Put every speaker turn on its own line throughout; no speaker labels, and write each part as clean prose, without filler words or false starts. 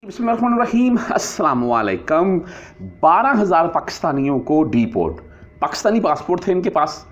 बिस्मिल्लाहिर्रहमानिर्रहीम अस्सलाम वालेकुम। 12,000 पाकिस्तानियों को डिपोर्ट, पाकिस्तानी पासपोर्ट थे इनके पास।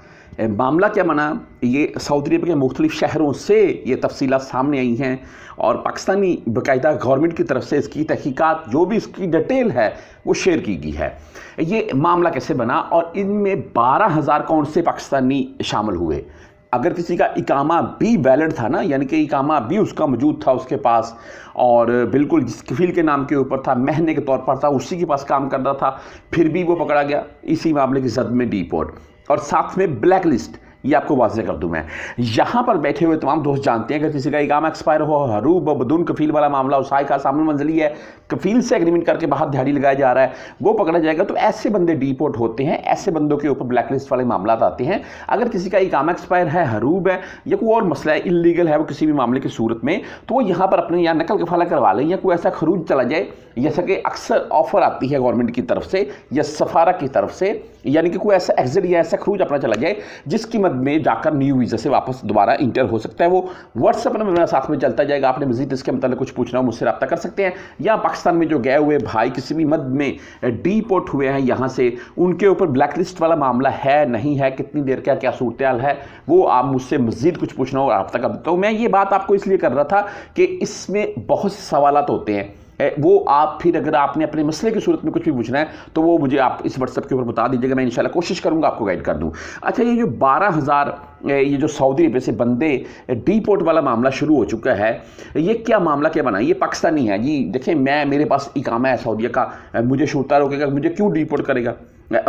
मामला क्या बना, ये सऊदी अरब के मुख्तलिफ शहरों से ये तफसीलात सामने आई हैं और पाकिस्तानी बाकायदा गवर्नमेंट की तरफ से इसकी तहकीकात जो भी इसकी डिटेल है वो शेयर की गई है। ये मामला कैसे बना और इनमें 12,000 कौन से पाकिस्तानी शामिल हुए। अगर किसी का इकामा भी वैलिड था ना, यानी कि इकामा भी उसका मौजूद था उसके पास और बिल्कुल जिस कफील के नाम के ऊपर था, महने के तौर पर था, उसी के पास काम कर रहा था, फिर भी वो पकड़ा गया इसी मामले की जद में डिपोर्ट और साथ में ब्लैक लिस्ट। ये आपको वाज़ेह कर दूं, मैं यहाँ पर बैठे हुए तमाम दोस्त जानते हैं कि किसी का इकामा एक्सपायर हो, हरूब बदून कफील वाला मामला, उसाई का सामने मंजली है, कफील से एग्रीमेंट करके बाहर दिहाड़ी लगाया जा रहा है, वो पकड़ा जाएगा। तो ऐसे बंदे डिपोर्ट होते हैं, ऐसे बंदों के ऊपर ब्लैक लिस्ट वाले मामला आते हैं। अगर किसी का इकामा एक्सपायर है, हरूब है या कोई और मसला है, इलीगल है वो किसी भी मामले की सूरत में, तो वो यहाँ पर अपने यहाँ नकल कफाला करवा लें या कोई ऐसा खरूज चला जाए, जैसा कि अक्सर ऑफर आती है गवर्नमेंट की तरफ से या सफारा की तरफ से, यानी कि कोई ऐसा एग्जिट या ऐसा खरूज अपना चला जाए जिसकी मद में जाकर न्यू वीज़ा से वापस दोबारा इंटर हो सकता है। वो व्हाट्सएप में मेरा साथ में चलता जाएगा। आपने मजीद इसके मतलब कुछ पूछना हो मुझसे रब्ता कर सकते हैं। या पाकिस्तान में जो गए हुए भाई किसी भी मद में डिपोर्ट हुए हैं यहाँ से, उनके ऊपर ब्लैक लिस्ट वाला मामला है नहीं है, कितनी देर का क्या सूरत हाल है, वो आप मुझसे मजीद कुछ पूछना हो रब्ता कर देता हूँ। मैं ये बात आपको इसलिए कर रहा था कि इसमें बहुत से सवालात होते हैं, वो आप फिर अगर आपने अपने मसले की सूरत में कुछ भी पूछना है तो वो मुझे आप इस व्हाट्सएप के ऊपर बता दीजिएगा, मैं इंशाल्लाह कोशिश करूंगा आपको गाइड कर दूं। अच्छा, ये जो 12,000 ये जो सऊदी अरब से बंदे डिपोर्ट वाला मामला शुरू हो चुका है, ये क्या मामला क्या बना, ये पाकिस्तानी है जी। देखिए, मेरे पास इकामा है सऊदीया का, मुझे शूरता रोकेगा, मुझे क्यों डिपोर्ट करेगा।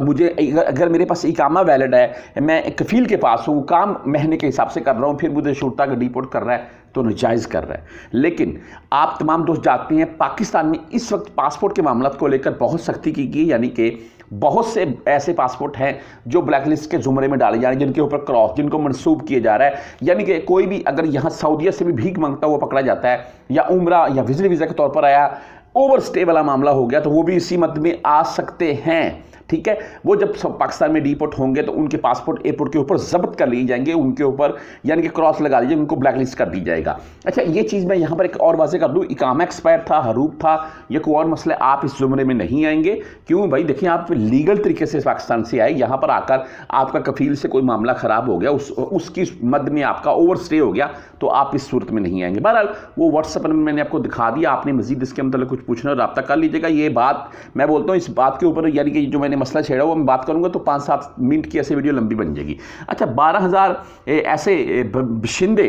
मुझे अगर मेरे पास इकामा वैलिड है, मैं कफील के पास हूँ, काम महीने के हिसाब से कर रहा हूँ, फिर मुझे शूरता का डिपोर्ट कर रहा है तो नाजायज़ कर रहा है। लेकिन आप तमाम दोस्त जानते हैं पाकिस्तान में इस वक्त पासपोर्ट के मामला को लेकर बहुत सख्ती की गई, यानी कि बहुत से ऐसे पासपोर्ट हैं जो ब्लैक लिस्ट के जुमरे में डाले जा रहे हैं, जिनके ऊपर क्रॉस, जिनको मंसूब किया जा रहा है। यानी कि कोई भी अगर यहाँ सऊदीया से भी भीख मांगता हुआ पकड़ा जाता है या उम्रा या विजिट वीज़ा के तौर पर आया, ओवर स्टे वाला मामला हो गया, तो वो भी इसी मद में आ सकते हैं। ठीक है, वो जब पाकिस्तान में डिपोर्ट होंगे तो उनके पासपोर्ट एयरपोर्ट के ऊपर जब्त कर लिए जाएंगे, उनके ऊपर यानी कि क्रॉस लगा लीजिए, उनको ब्लैक लिस्ट कर दी जाएगा। अच्छा, ये चीज़ मैं यहाँ पर एक और वाज़ेह कर दूँ, इकामा एक्सपायर था, हरूब था या कोई और मसले, आप इस जुमरे में नहीं आएंगे। क्यों भाई, देखिए आप लीगल तरीके से पाकिस्तान से आए, यहाँ पर आकर आपका कफील से कोई मामला ख़राब हो गया, उसकी मद में आपका ओवर स्टे हो गया, तो आप इस सूरत में नहीं आएंगे। बहरहाल वो व्हाट्सएप में मैंने आपको दिखा दिया, आपने मजीद इसके मतलब कुछ पूछना रब्ता कर लीजिएगा। ये बात मैं बोलता हूँ, इस बात के ऊपर यानी कि जो मैंने मसला छेड़ा वो मैं बात करूंगा तो 5-7 मिनट की ऐसे वीडियो लंबी बन जाएगी। अच्छा, 12,000 ऐसे बशिंदे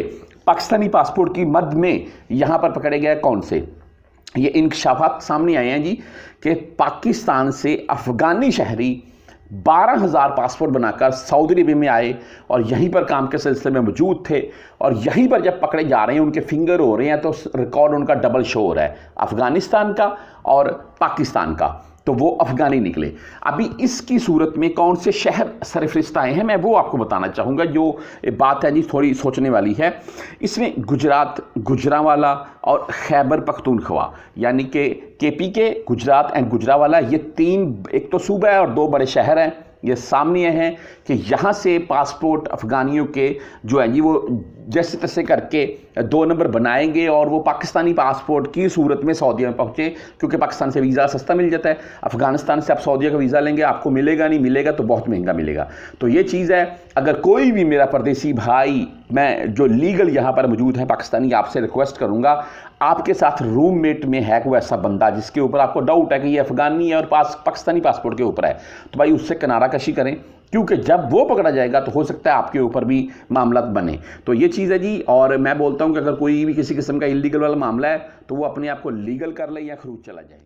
पाकिस्तानी पासपोर्ट की मद में यहाँ पर पकड़े गए कौन से, ये इंकशाफात सामने आए हैं जी कि पाकिस्तान से अफगानी शहरी 12,000 पासपोर्ट बनाकर सऊदी अरब में आए और यहीं पर काम के सिलसिले में मौजूद थे और यहीं पर जब पकड़े जा रहे हैं, उनके फिंगर हो रहे हैं, तो रिकॉर्ड उनका डबल शो हो रहा है, अफगानिस्तान का और पाकिस्तान का, तो वो अफगानी निकले। अभी इसकी सूरत में कौन से शहर सरफरिस्त आए हैं मैं वो आपको बताना चाहूँगा। जो बात है जी थोड़ी सोचने वाली है। इसमें गुजरात, गुजरांवाला और खैबर पख्तूनख्वा, यानी कि KPK, गुजरात एंड गुजरांवाला, ये तीन, एक तो सूबा है और 2 बड़े शहर हैं, ये सामने हैं कि यहाँ से पासपोर्ट अफ़गानियों के जो हैं जी वो जैसे तैसे करके 2 नंबर बनाएंगे और वो पाकिस्तानी पासपोर्ट की सूरत में सऊदीया में पहुँचे, क्योंकि पाकिस्तान से वीज़ा सस्ता मिल जाता है। अफ़गानिस्तान से आप सऊदीया का वीज़ा लेंगे, आपको मिलेगा नहीं, मिलेगा तो बहुत महंगा मिलेगा। तो ये चीज़ है, अगर कोई भी मेरा परदेसी भाई, मैं जो लीगल यहाँ पर मौजूद है पाकिस्तानी, आपसे रिक्वेस्ट करूँगा, आपके साथ रूममेट में है कोई ऐसा बंदा जिसके ऊपर आपको डाउट है कि ये अफ़गानी है और पाकिस्तानी पासपोर्ट के ऊपर है, तो भाई उससे किनारा कशी करें, क्योंकि जब वो पकड़ा जाएगा तो हो सकता है आपके ऊपर भी मामला बने। तो ये चीज़ है जी। और मैं बोलता हूँ कि अगर कोई भी किसी किस्म का इलीगल वाला मामला है तो वो अपने आप को लीगल कर ले या खरूज चला जाए।